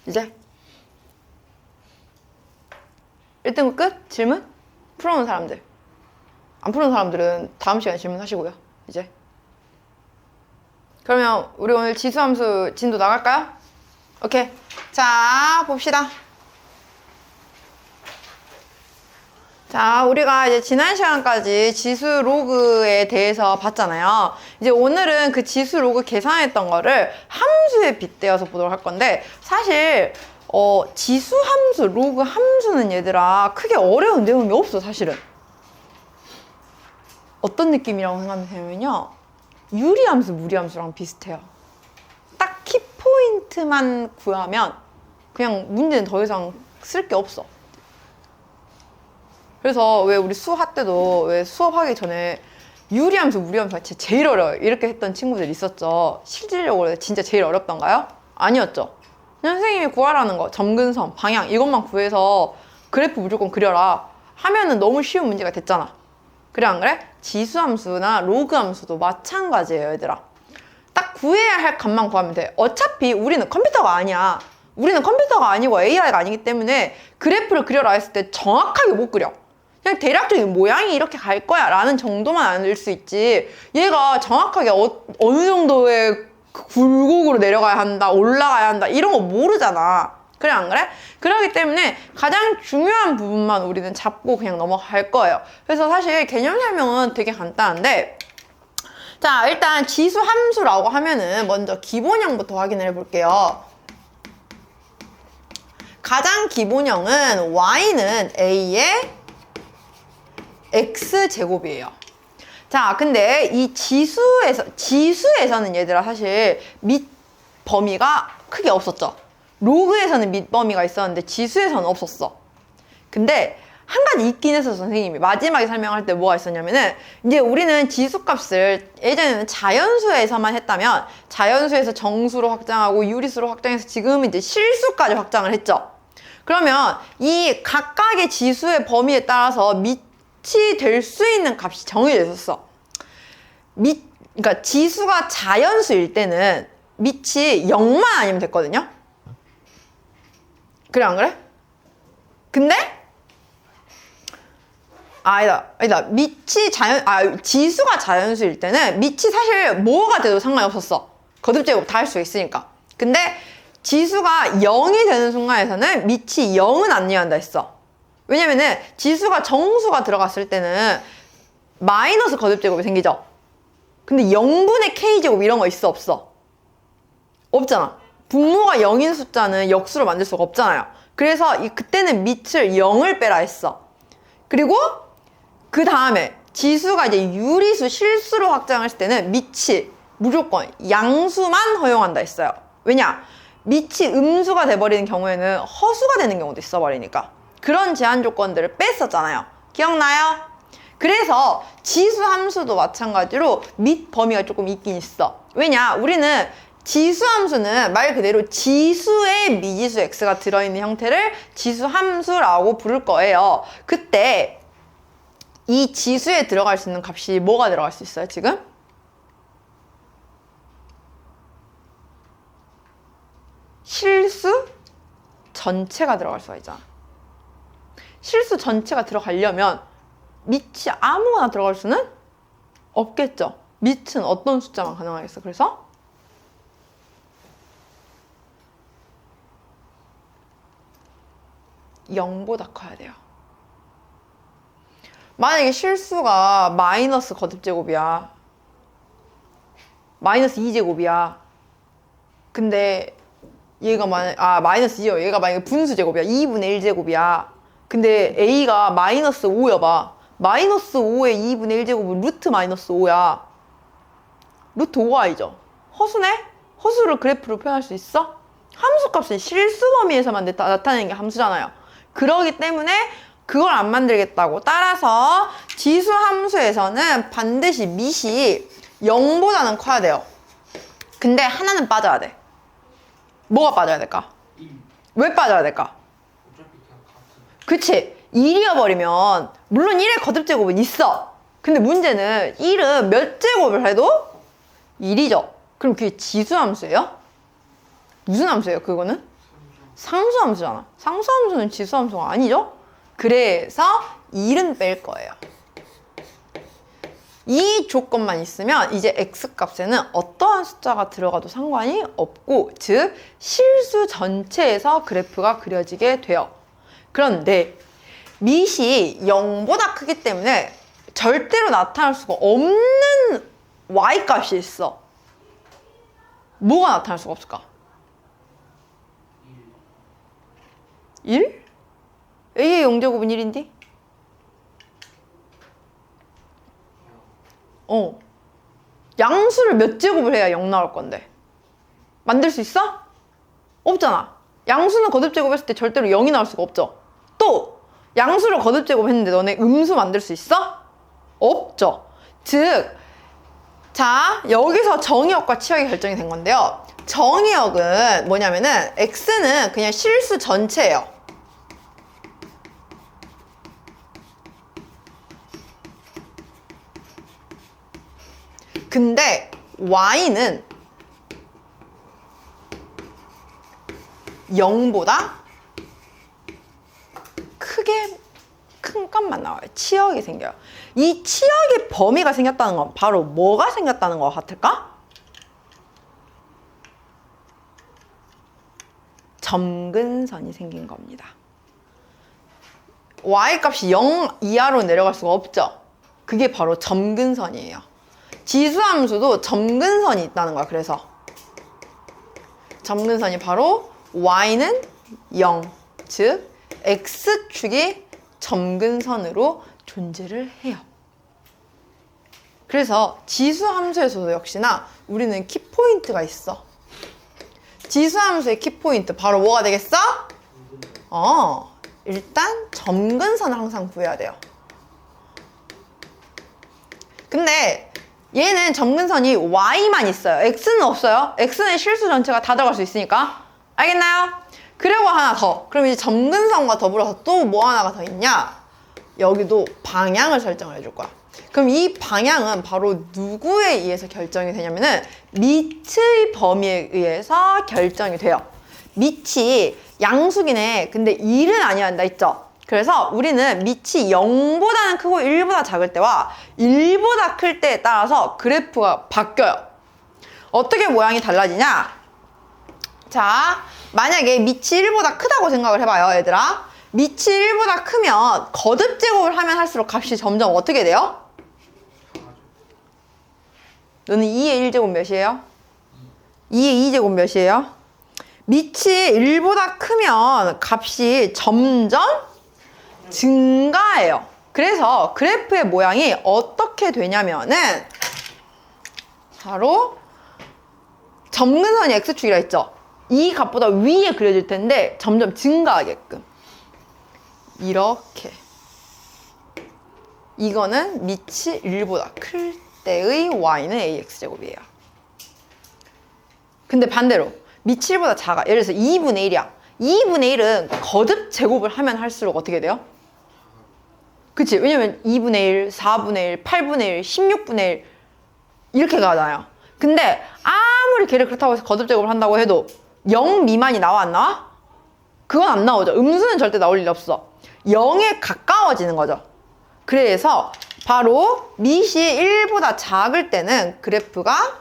Speaker 1: 이제? 1등급 끝? 질문? 풀어놓은 사람들. 안 푸는 사람들은 다음 시간에 질문하시고요. 이제. 그러면 우리 오늘 지수함수 진도 나갈까요? 오케이. 자, 봅시다. 자, 우리가 이제 지난 시간까지 지수 로그에 대해서 봤잖아요. 이제 오늘은 그 지수 로그 계산했던 거를 함수에 빗대어서 보도록 할 건데, 사실 지수 함수, 로그 함수는 얘들아 크게 어려운 내용이 없어, 사실은. 어떤 느낌이라고 생각하면 되면요, 유리함수, 무리함수랑 비슷해요. 딱 키포인트만 구하면 그냥 문제는 더 이상 쓸 게 없어. 그래서 왜 우리 수학 때도 왜 수업하기 전에 유리함수, 무리함수가 제일 어려워요 이렇게 했던 친구들 있었죠. 실질적으로 진짜 제일 어렵던가요? 아니었죠. 그냥 선생님이 구하라는 거, 점근선, 방향 이것만 구해서 그래프 무조건 그려라 하면은 너무 쉬운 문제가 됐잖아. 그래 안 그래? 지수함수나 로그함수도 마찬가지예요, 얘들아. 딱 구해야 할 값만 구하면 돼. 어차피 우리는 컴퓨터가 아니야. 우리는 컴퓨터가 아니고 AI가 아니기 때문에 그래프를 그려라 했을 때 정확하게 못 그려. 그냥 대략적인 모양이 이렇게 갈 거야 라는 정도만 알릴 수 있지, 얘가 정확하게 어느 정도의 굴곡으로 내려가야 한다, 올라가야 한다 이런 거 모르잖아. 그래 안 그래? 그렇기 때문에 가장 중요한 부분만 우리는 잡고 그냥 넘어갈 거예요. 그래서 사실 개념 설명은 되게 간단한데, 자, 일단 지수 함수라고 하면은 먼저 기본형부터 확인을 해볼게요. 가장 기본형은 y는 a의 x제곱이에요. 자, 근데 이 지수에서는 얘들아 사실 밑 범위가 크게 없었죠. 로그에서는 밑 범위가 있었는데 지수에서는 없었어. 근데 한 가지 있긴 했어, 선생님이 마지막에 설명할 때 뭐가 있었냐면은, 이제 우리는 지수값을 예전에는 자연수에서만 했다면 자연수에서 정수로 확장하고 유리수로 확장해서 지금은 이제 실수까지 확장을 했죠. 그러면 이 각각의 지수의 범위에 따라서 밑이 될 수 있는 값이 정해져 있었어. 그러니까 지수가 자연수일 때는 밑이 0만 아니면 됐거든요. 그래 안 그래? 근데 아니다. 지수가 자연수일 때는 밑이 사실 뭐가 돼도 상관이 없었어. 거듭제곱 다 할 수 있으니까. 근데 지수가 0이 되는 순간에서는 밑이 0은 안 이해한다 했어. 왜냐면은 지수가 정수가 들어갔을 때는 마이너스 거듭제곱이 생기죠. 근데 0분의 k제곱 이런 거 있어, 없어? 없잖아. 분모가 0인 숫자는 역수로 만들 수가 없잖아요. 그래서 그때는 밑을 0을 빼라 했어. 그리고 그 다음에 지수가 이제 유리수, 실수로 확장했을 때는 밑이 무조건 양수만 허용한다 했어요. 왜냐? 밑이 음수가 돼버리는 경우에는 허수가 되는 경우도 있어버리니까. 그런 제한 조건들을 뺐었잖아요. 기억나요? 그래서 지수 함수도 마찬가지로 밑 범위가 조금 있긴 있어. 왜냐? 우리는 지수 함수는 말 그대로 지수에 미지수 x가 들어있는 형태를 지수 함수라고 부를 거예요. 그때 이 지수에 들어갈 수 있는 값이 뭐가 들어갈 수 있어요, 지금? 실수 전체가 들어갈 수가 있잖아. 실수 전체가 들어가려면 밑이 아무거나 들어갈 수는 없겠죠. 밑은 어떤 숫자만 가능하겠어. 그래서 0보다 커야 돼요. 만약에 실수가 마이너스 거듭제곱이야. 마이너스 2제곱이야. 근데 얘가 마이너스 2요. 얘가 만약에 분수 제곱이야. 2분의 1 제곱이야. 근데 A가 마이너스 5여 봐. 마이너스 5의 2분의 1 제곱은 루트 마이너스 5야. 루트 5i죠. 허수네? 허수를 그래프로 표현할 수 있어? 함수 값은 실수 범위에서만 나타내는 게 함수잖아요. 그러기 때문에 그걸 안 만들겠다고. 따라서 지수 함수에서는 반드시 밑이 0보다는 커야 돼요. 근데 하나는 빠져야 돼. 뭐가 빠져야 될까?
Speaker 2: 1.
Speaker 1: 왜 빠져야 될까?
Speaker 2: 어차피 그냥 같은.
Speaker 1: 그치? 1이어버리면 물론 1의 거듭제곱은 있어. 근데 문제는 1은 몇 제곱을 해도 1이죠. 그럼 그게 지수함수예요? 무슨 함수예요 그거는? 상수함수잖아. 상수함수는 지수함수가 아니죠? 그래서 1은 뺄 거예요. 이 조건만 있으면 이제 x값에는 어떠한 숫자가 들어가도 상관이 없고, 즉 실수 전체에서 그래프가 그려지게 돼요. 그런데 밑이 0보다 크기 때문에 절대로 나타날 수가 없는 y값이 있어. 뭐가 나타날 수가 없을까? 1? a의 0제곱은 1인데? 양수를 몇 제곱을 해야 0 나올 건데? 만들 수 있어? 없잖아. 양수는 거듭제곱 했을 때 절대로 0이 나올 수가 없죠. 또 양수를 거듭제곱 했는데 너네 음수 만들 수 있어? 없죠. 즉, 자, 여기서 정의역과 치역이 결정이 된 건데요. 정의역은 뭐냐면은 x는 그냥 실수 전체예요. 근데 y는 0보다 큰 값만 나와요. 치역이 생겨요. 이 치역의 범위가 생겼다는 건 바로 뭐가 생겼다는 것 같을까? 점근선이 생긴 겁니다. y값이 0 이하로 내려갈 수가 없죠. 그게 바로 점근선이에요. 지수함수도 점근선이 있다는 거야. 그래서 점근선이 바로 y는 0, 즉 x축이 점근선으로 존재를 해요. 그래서 지수함수에서도 역시나 우리는 키포인트가 있어. 지수함수의 키포인트 바로 뭐가 되겠어? 일단 점근선을 항상 구해야 돼요. 근데 얘는 점근선이 y만 있어요. x는 없어요. x는 실수 전체가 다 들어갈 수 있으니까. 알겠나요? 그리고 하나 더. 그럼 이제 점근선과 더불어서 또 뭐 하나가 더 있냐? 여기도 방향을 설정을 해줄 거야. 그럼 이 방향은 바로 누구에 의해서 결정이 되냐면은 밑의 범위에 의해서 결정이 돼요. 밑이 양수기네. 근데 1은 아니어야 한다 했죠? 그래서 우리는 밑이 0보다는 크고 1보다 작을 때와 1보다 클 때에 따라서 그래프가 바뀌어요. 어떻게 모양이 달라지냐? 자, 만약에 밑이 1보다 크다고 생각을 해봐요, 얘들아. 밑이 1보다 크면 거듭제곱을 하면 할수록 값이 점점 어떻게 돼요? 너는 2의 1제곱 몇이에요? 2의 2제곱 몇이에요? 밑이 1보다 크면 값이 점점 증가해요. 그래서 그래프의 모양이 어떻게 되냐면은 바로 점근선이 x축이라 했죠? 이 값보다 위에 그려질 텐데 점점 증가하게끔 이렇게. 이거는 밑이 1보다 클 때의 y는 ax제곱이에요. 근데 반대로 밑이 1보다 작아. 예를 들어서 2분의 1이야. 2분의 1은 거듭 제곱을 하면 할수록 어떻게 돼요? 그치? 왜냐면 2분의 1, 4분의 1, 8분의 1, 16분의 1 이렇게 가잖아요. 근데 아무리 걔를 그렇다고 해서 거듭 제곱을 한다고 해도 0 미만이 나와 안 나와? 그건 안 나오죠. 음수는 절대 나올 일 없어. 0에 가까워지는 거죠. 그래서 바로 밑이 1보다 작을 때는 그래프가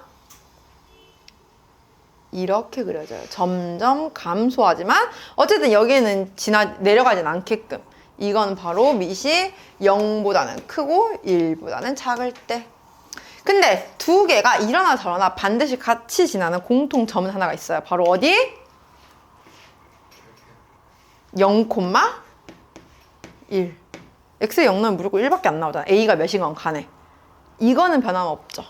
Speaker 1: 이렇게 그려져요. 점점 감소하지만 어쨌든 여기에는 내려가진 않게끔. 이건 바로 밑이 0보다는 크고 1보다는 작을 때. 근데 두 개가 이러나 저러나 반드시 같이 지나는 공통점은 하나가 있어요. 바로 어디? 0,1. x에 0 넣으면 무조건 1밖에 안 나오잖아. a가 몇이건 간에. 이거는 변함없죠.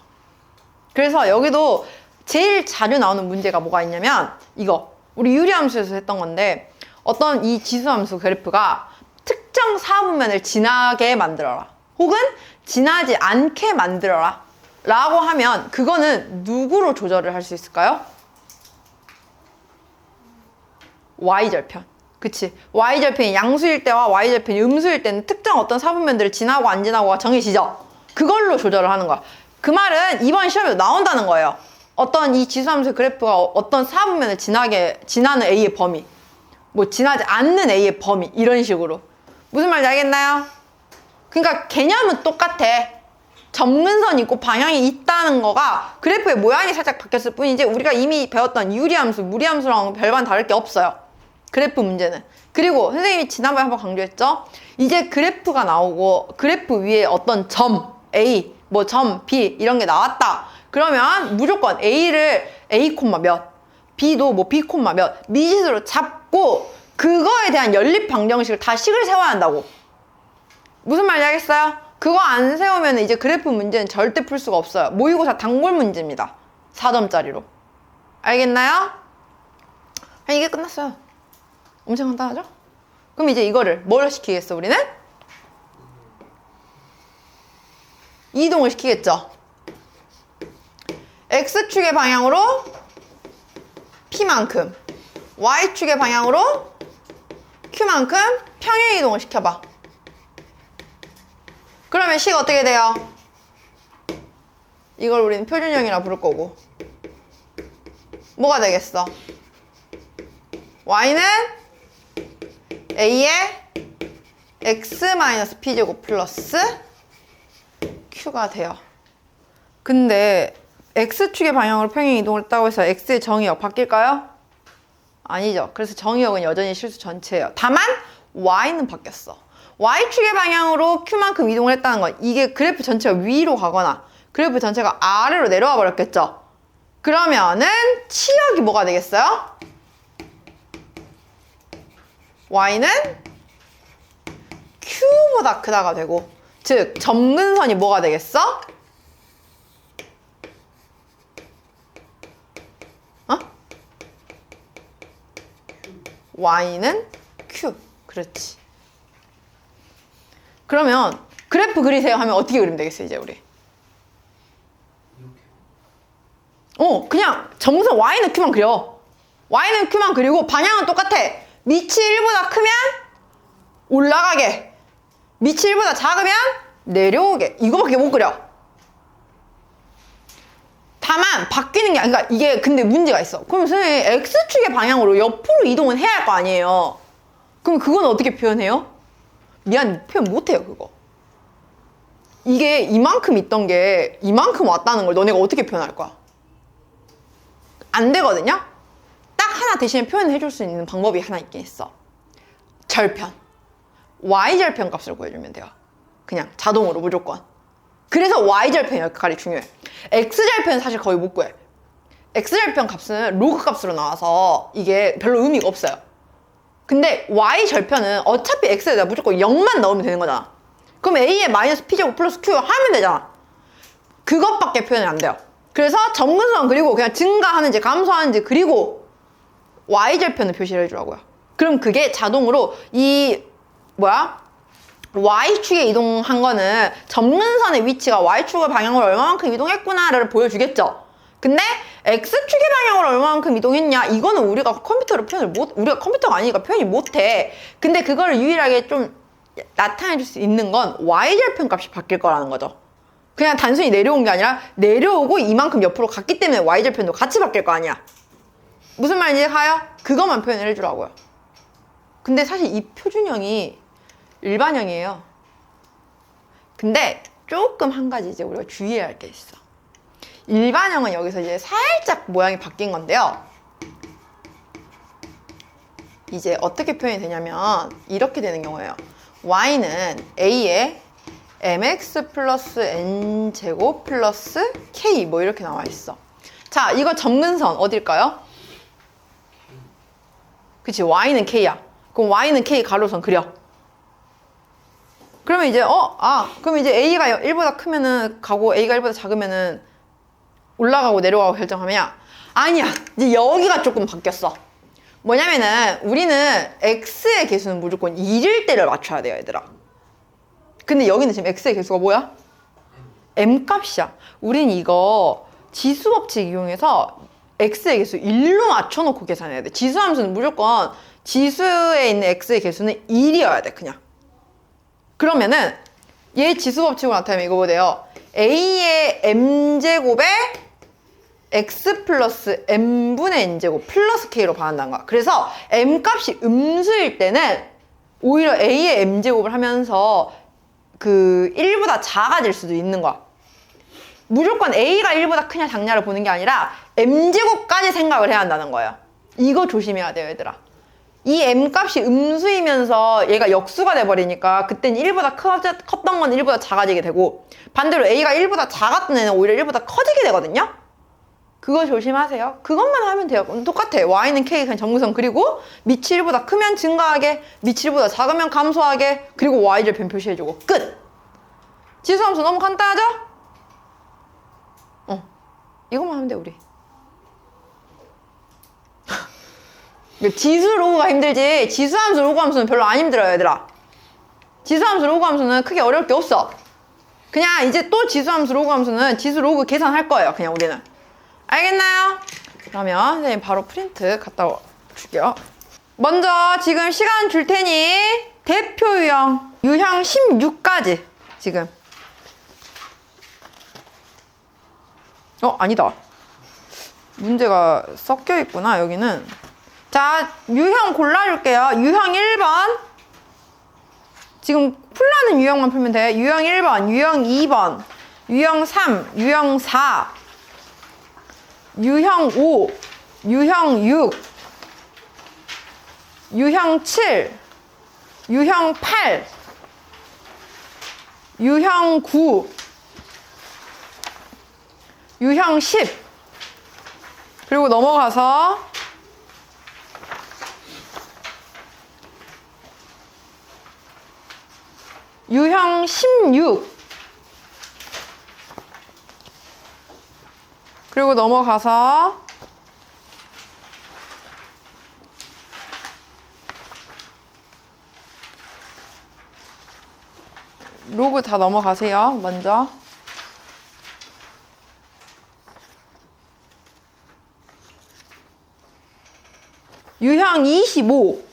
Speaker 1: 그래서 여기도 제일 자주 나오는 문제가 뭐가 있냐면 이거 우리 유리함수에서 했던 건데 어떤 이 지수함수 그래프가 특정 사분면을 지나게 만들어라 혹은 지나지 않게 만들어라 라고 하면 그거는 누구로 조절을 할 수 있을까요? y절편. 그치? y절편이 양수일 때와 y절편이 음수일 때는 특정 어떤 사분면들을 지나고 안 지나고가 정해지죠? 그걸로 조절을 하는 거야. 그 말은 이번 시험에도 나온다는 거예요. 어떤 이 지수함수 그래프가 어떤 사분면을 지나는 a의 범위, 뭐 지나지 않는 a의 범위 이런 식으로. 무슨 말인지 알겠나요? 그러니까 개념은 똑같아. 점근선이 있고 방향이 있다는 거가 그래프의 모양이 살짝 바뀌었을 뿐이지 우리가 이미 배웠던 유리함수, 무리함수랑 별반 다를 게 없어요. 그래프 문제는. 그리고 선생님이 지난번에 한번 강조했죠? 이제 그래프가 나오고 그래프 위에 어떤 점 A, 뭐 점 B 이런 게 나왔다. 그러면 무조건 A를 A, 몇, B도 뭐 B, 몇 미지수로 잡고 그거에 대한 연립 방정식을 다 식을 세워야 한다고. 무슨 말인지 알겠어요? 그거 안 세우면 이제 그래프 문제는 절대 풀 수가 없어요. 모의고사 단골 문제입니다. 4점짜리로. 알겠나요? 이게 끝났어요. 엄청 간단하죠? 그럼 이제 이거를 뭘 시키겠어 우리는? 이동을 시키겠죠? X축의 방향으로 P만큼 Y축의 방향으로 Q만큼 평행 이동을 시켜봐. 그러면 식 어떻게 돼요? 이걸 우리는 표준형이라 부를 거고 뭐가 되겠어? Y는 A의 X-P제곱 플러스 Q가 돼요. 근데 X축의 방향으로 평행 이동을 했다고 해서 X의 정의역 바뀔까요? 아니죠. 그래서 정의역은 여전히 실수 전체예요. 다만 Y는 바뀌었어. Y축의 방향으로 Q만큼 이동을 했다는 건 이게 그래프 전체가 위로 가거나 그래프 전체가 아래로 내려와 버렸겠죠? 그러면은 치역이 뭐가 되겠어요? Y는 Q보다 크다가 되고 즉 점근선이 뭐가 되겠어? Y는 Q. 그렇지. 그러면 그래프 그리세요 하면 어떻게 그리면 되겠어 이제 우리?
Speaker 2: 이렇게.
Speaker 1: 그냥 점선 Y는 Q만 그려. Y는 Q만 그리고 방향은 똑같아. 밑이 1보다 크면 올라가게. 밑이 1보다 작으면 내려오게. 이거밖에 못 그려. 다만 바뀌는 게 그러니까 이게 근데 문제가 있어. 그럼 선생님 X축의 방향으로 옆으로 이동은 해야 할 거 아니에요. 그럼 그건 어떻게 표현해요? 미안, 표현 못해요 그거. 이게 이만큼 있던 게 이만큼 왔다는 걸 너네가 어떻게 표현할 거야? 안 되거든요? 딱 하나 대신에 표현을 해줄 수 있는 방법이 하나 있긴 있어. 절편. Y절편 값을 구해주면 돼요. 그냥 자동으로 무조건. 그래서 Y절편 역할이 중요해. X절편은 사실 거의 못 구해. X절편 값은 로그 값으로 나와서 이게 별로 의미가 없어요. 근데 Y절편은 어차피 X에다 무조건 0만 넣으면 되는 거잖아. 그럼 A에 마이너스 P제곱 플러스 Q 하면 되잖아. 그것밖에 표현이 안 돼요. 그래서 점근선 그리고 그냥 증가하는지 감소하는지 그리고 Y절편을 표시를 해주라고요. 그럼 그게 자동으로 Y축에 이동한 거는 점근선의 위치가 Y축의 방향으로 얼마만큼 이동했구나를 보여주겠죠. 근데 X축의 방향으로 얼마만큼 이동했냐 이거는 우리가 우리가 컴퓨터가 아니니까 표현이 못해. 근데 그거를 유일하게 좀 나타내줄 수 있는 건 Y절편 값이 바뀔 거라는 거죠. 그냥 단순히 내려온 게 아니라 내려오고 이만큼 옆으로 갔기 때문에 Y절편도 같이 바뀔 거 아니야. 무슨 말인지 가요? 그것만 표현을 해주라고요. 근데 사실 이 표준형이 일반형이에요. 근데 조금 한 가지 이제 우리가 주의해야 할 게 있어. 일반형은 여기서 이제 살짝 모양이 바뀐 건데요. 이제 어떻게 표현이 되냐면 이렇게 되는 경우예요. Y는 A에 mx 플러스 n제곱 플러스 k 뭐 이렇게 나와 있어. 자, 이거 점근선 어딜까요? 그치, Y는 K야. 그럼 y는 k 가로선 그려. 그러면 이제 그럼 이제 a가 1보다 크면은 가고 a가 1보다 작으면은 올라가고 내려가고 결정하면 아니야. 이제 여기가 조금 바뀌었어. 뭐냐면은 우리는 x의 개수는 무조건 1일 때를 맞춰야 돼요, 얘들아. 근데 여기는 지금 x의 개수가 뭐야? m 값이야. 우린 이거 지수 법칙 이용해서 x의 개수 1로 맞춰놓고 계산해야 돼. 지수함수는 무조건 지수에 있는 x의 개수는 1이어야 돼, 그냥. 그러면은 얘 지수 법칙으로 나타내면 이거 뭐래요? a의 m제곱에 x 플러스 m분의 n제곱 플러스 k로 반한다는 거야. 그래서 m 값이 음수일 때는 오히려 a의 m제곱을 하면서 그 1보다 작아질 수도 있는 거야. 무조건 a가 1보다 크냐 작냐를 보는 게 아니라 m제곱까지 생각을 해야 한다는 거예요. 이거 조심해야 돼요, 얘들아. 이 m 값이 음수이면서 얘가 역수가 돼버리니까 그땐 1보다 컸던 건 1보다 작아지게 되고 반대로 a가 1보다 작았던 애는 오히려 1보다 커지게 되거든요. 그거 조심하세요. 그것만 하면 돼요. 똑같아. y는 k 그냥 정근선 그리고 밑이 1보다 크면 증가하게, 밑이 1보다 작으면 감소하게, 그리고 y를 변표시해주고 끝! 지수함수 너무 간단하죠? 이것만 하면 돼, 우리. 지수 로그가 힘들지 지수함수 로그함수는 별로 안 힘들어요, 얘들아. 지수함수 로그함수는 크게 어려울 게 없어. 그냥 이제 또 지수함수 로그함수는 지수 로그 계산할 거예요, 그냥 우리는. 알겠나요? 그러면 선생님 바로 프린트 갖다 줄게요. 먼저 지금 시간 줄 테니 대표 유형 16까지 지금. 아니다. 문제가 섞여 있구나, 여기는. 자, 유형 골라줄게요. 유형 1번. 지금 풀라는 유형만 풀면 돼. 유형 1번, 유형 2번, 유형 3, 유형 4, 유형 5, 유형 6, 유형 7, 유형 8, 유형 9, 유형 10. 그리고 넘어가서 유형 16. 그리고 넘어가서 로그 다 넘어가세요, 먼저. 유형 25.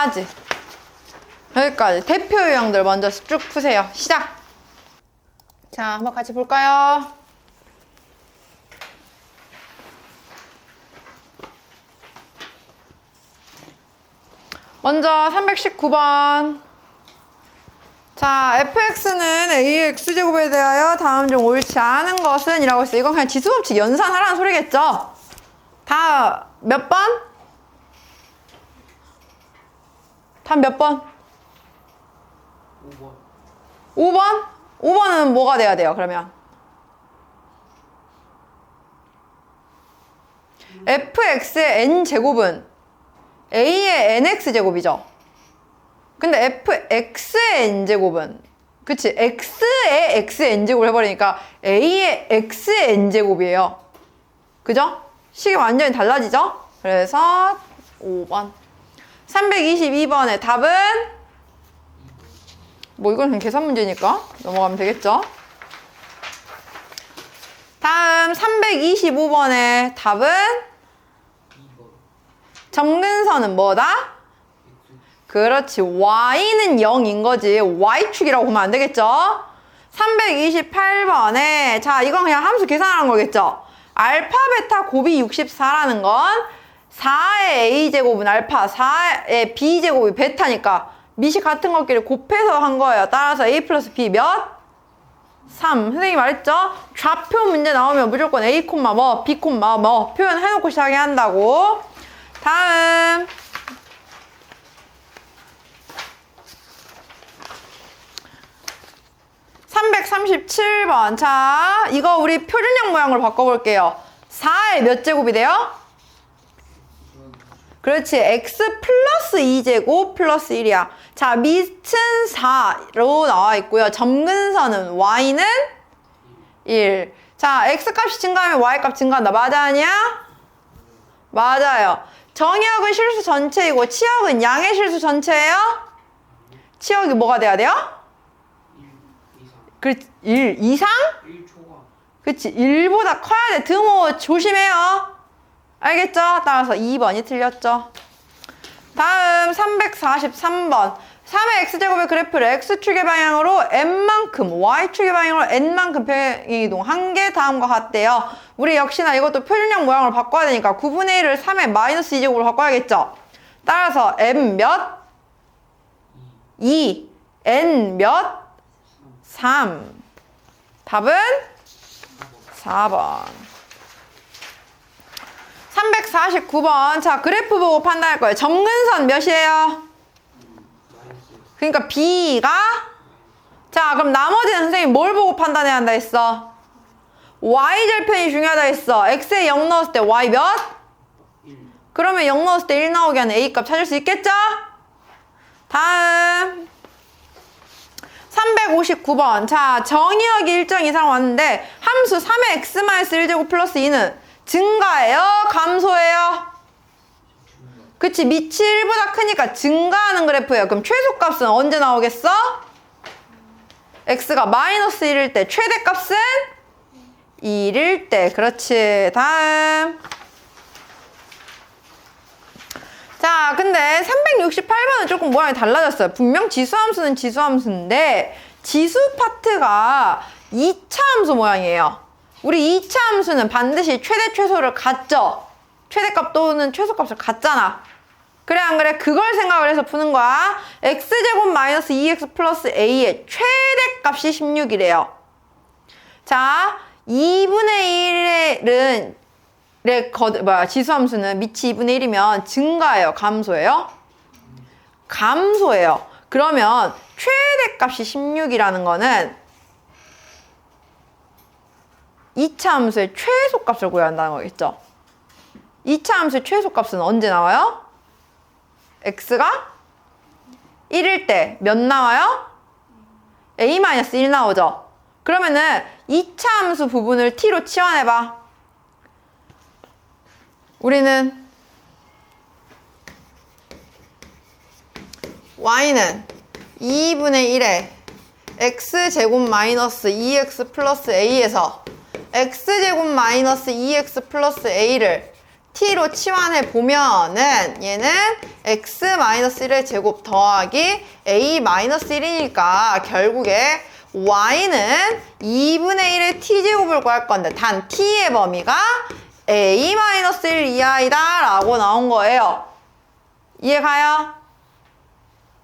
Speaker 1: 까지. 여기까지. 대표 유형들 먼저 쭉 푸세요. 시작! 자, 한번 같이 볼까요? 먼저 319번. 자, fx는 a의 x제곱에 대하여 다음 중 옳지 않은 것은 이라고 했어요. 이건 그냥 지수법칙 연산하라는 소리겠죠? 다 몇 번? 다 몇 번?
Speaker 3: 5번.
Speaker 1: 5번? 5번은 뭐가 돼야 돼요, 그러면? fx의 n제곱은 a의 nx제곱이죠? 근데 fx의 n제곱은 그치? x의 x의 n제곱을 해버리니까 a의 x의 n제곱이에요. 그죠? 식이 완전히 달라지죠? 그래서 5번. 322번의 답은 뭐 이건 그냥 계산 문제니까 넘어가면 되겠죠? 다음 325번의 답은
Speaker 3: 2번.
Speaker 1: 점근선은 뭐다? 그렇지. y는 0인 거지. y축이라고 보면 안 되겠죠? 328번에 자 이건 그냥 함수 계산하는 거겠죠? 알파 베타 곱이 64라는 건 4의 a제곱은 알파, 4의 b제곱이 베타니까 밑이 같은 것끼리 곱해서 한 거예요. 따라서 a 플러스 b 몇? 3. 선생님이 말했죠? 좌표 문제 나오면 무조건 a, 뭐, b, 뭐 표현해놓고 시작해야 한다고. 다음 337번. 자, 이거 우리 표준형 모양으로 바꿔볼게요. 4의 몇 제곱이 돼요? 그렇지. x 플러스 2제곱 플러스 1이야. 자, 밑은 4로 나와 있고요. 점근선은 y는 1. 자, x값이 증가하면 y값 증가한다. 맞아, 아니야? 맞아요. 정의역은 실수 전체이고 치역은 양의 실수 전체예요? 치역이 뭐가 돼야 돼요?
Speaker 3: 1 이상.
Speaker 1: 그렇지. 1 이상?
Speaker 3: 1 초과.
Speaker 1: 그치. 1보다 커야 돼. 등호 조심해요. 알겠죠? 따라서 2번이 틀렸죠. 다음 343번. 3의 x제곱의 그래프를 x축의 방향으로 n만큼, y축의 방향으로 n만큼 평행이동한 게 다음과 같대요. 우리 역시나 이것도 표준형 모양으로 바꿔야 되니까 9분의 1을 3의 마이너스 2제곱으로 바꿔야겠죠. 따라서 n 몇? 2. n 몇? 3. 답은 4번. 349번. 자, 그래프 보고 판단할 거예요. 점근선 몇이에요? 그러니까 B가? 자, 그럼 나머지는 선생님 뭘 보고 판단해야 한다 했어? Y절편이 중요하다 했어. X에 0 넣었을 때 Y 몇?
Speaker 3: 1.
Speaker 1: 그러면 0 넣었을 때 1 나오게 하는 A값 찾을 수 있겠죠? 다음 359번. 자, 정의역이 일정 이상 왔는데 함수 3의 x-1제곱 플러스 2는 증가해요? 감소해요? 그치, 밑이 1보다 크니까 증가하는 그래프예요. 그럼 최소값은 언제 나오겠어? x가 마이너스 1일 때, 최대값은 1일 때. 그렇지. 다음. 자, 근데 368번은 조금 모양이 달라졌어요. 분명 지수함수는 지수함수인데 지수 파트가 2차 함수 모양이에요. 우리 2차 함수는 반드시 최대 최소를 갖죠. 최대값 또는 최소값을 갖잖아. 그래 안 그래? 그걸 생각을 해서 푸는 거야. x제곱 마이너스 2x 플러스 a의 최대값이 16이래요. 자, 2분의 1의 지수함수는 밑이 2분의 1이면 증가해요? 감소해요? 감소해요. 그러면 최대값이 16이라는 거는 2차 함수의 최소값을 구해야 한다는 거겠죠? 2차 함수의 최소값은 언제 나와요? x가 1일 때 몇 나와요? a-1 나오죠? 그러면은 2차 함수 부분을 t로 치환해봐. 우리는 y는 2분의 1에 x제곱 마이너스 2x 플러스 a에서 x제곱 마이너스 2x 플러스 a를 t로 치환해 보면은 얘는 x 마이너스 1의 제곱 더하기 a 마이너스 1이니까 결국에 y는 2분의 1의 t제곱을 구할 건데 단 t의 범위가 a 마이너스 1 이하이다 라고 나온 거예요. 이해가요?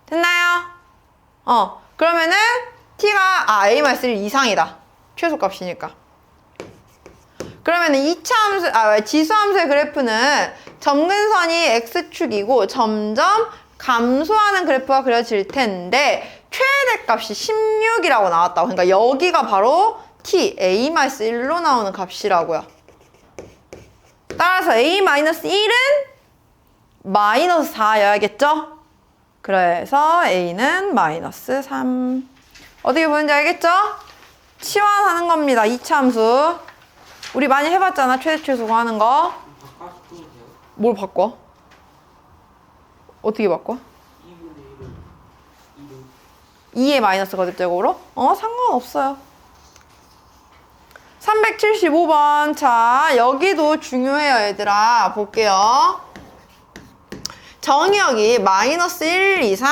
Speaker 1: 됐나요? 그러면은 t가 a 마이너스 1 이상이다. 최소값이니까. 그러면 2차 함수, 지수함수의 그래프는 점근선이 x축이고 점점 감소하는 그래프가 그려질 텐데 최대값이 16이라고 나왔다고. 그러니까 여기가 바로 t, a-1로 나오는 값이라고요. 따라서 a-1은 마이너스 4여야겠죠? 그래서 a는 마이너스 3. 어떻게 보는지 알겠죠? 치환하는 겁니다. 2차 함수. 우리 많이 해봤잖아. 최대 최소 구하는 거.
Speaker 3: 바꿔도 돼요?
Speaker 1: 뭘 바꿔? 어떻게 바꿔?
Speaker 3: 2분의 1은
Speaker 1: 2의 마이너스 거듭제곱으로? 상관없어요. 375번. 자, 여기도 중요해요, 얘들아. 볼게요. 정의역이 마이너스 1 이상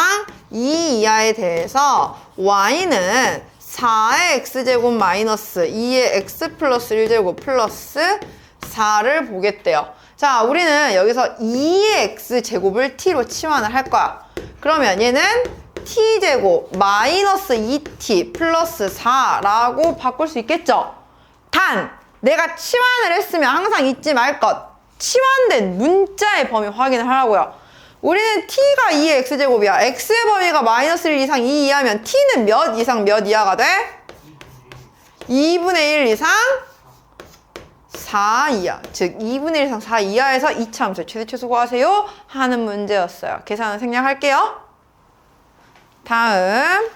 Speaker 1: 2 이하에 대해서 y는 4의 x제곱 마이너스 2의 x 플러스 1제곱 플러스 4를 보겠대요. 자, 우리는 여기서 2의 x제곱을 t로 치환을 할 거야. 그러면 얘는 t제곱 마이너스 2t 플러스 4라고 바꿀 수 있겠죠? 단, 내가 치환을 했으면 항상 잊지 말 것. 치환된 문자의 범위 확인을 하라고요. 우리는 t가 2의 x제곱이야. x의 범위가 마이너스 1 이상 2 이하면 t는 몇 이상 몇 이하가 돼? 2분의 1 이상 4 이하. 즉 2분의 1 이상 4 이하에서 이차함수의 최대 최소 구하세요 하는 문제였어요. 계산은 생략할게요. 다음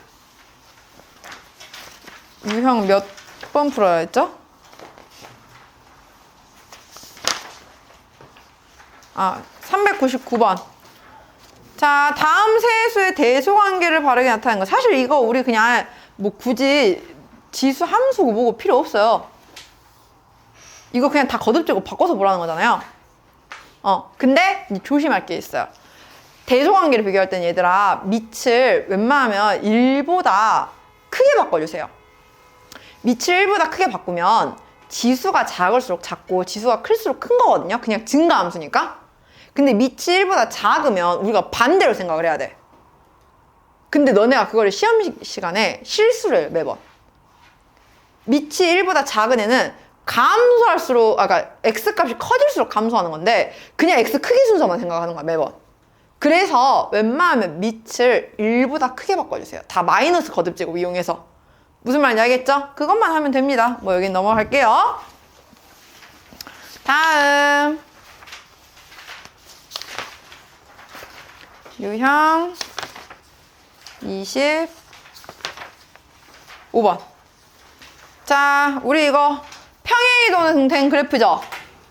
Speaker 1: 유형 몇 번 풀어야 했죠? 399번. 자, 다음 세수의 대소관계를 바르게 나타내는 거. 사실 이거 우리 그냥 뭐 굳이 지수 함수고 뭐고 필요 없어요. 이거 그냥 다 거듭지고 바꿔서 보라는 거잖아요. 근데 조심할 게 있어요. 대소관계를 비교할 때는 얘들아, 밑을 웬만하면 1보다 크게 바꿔주세요. 밑을 1보다 크게 바꾸면 지수가 작을수록 작고 지수가 클수록 큰 거거든요. 그냥 증가함수니까. 근데 밑이 1보다 작으면 우리가 반대로 생각을 해야 돼. 근데 너네가 그거를 시험 시간에 실수를 매번. 밑이 1보다 작은 애는 감소할수록, 그러니까 x값이 커질수록 감소하는 건데 그냥 x 크기 순서만 생각하는 거야, 매번. 그래서 웬만하면 밑을 1보다 크게 바꿔주세요. 다 마이너스 거듭제곱 이용해서. 무슨 말인지 알겠죠? 그것만 하면 됩니다. 뭐 여긴 넘어갈게요. 다음 유형 25번. 자, 우리 이거 평행이동에 된 그래프죠?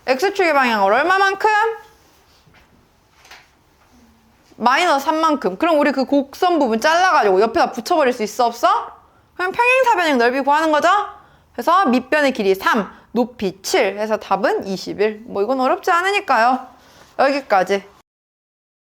Speaker 1: x축의 방향으로 얼마만큼? 마이너스 3만큼. 그럼 우리 그 곡선 부분 잘라가지고 옆에다 붙여버릴 수 있어, 없어? 그럼 평행사변형 넓이 구하는 거죠? 그래서 밑변의 길이 3, 높이 7 해서 답은 21. 뭐 이건 어렵지 않으니까요. 여기까지.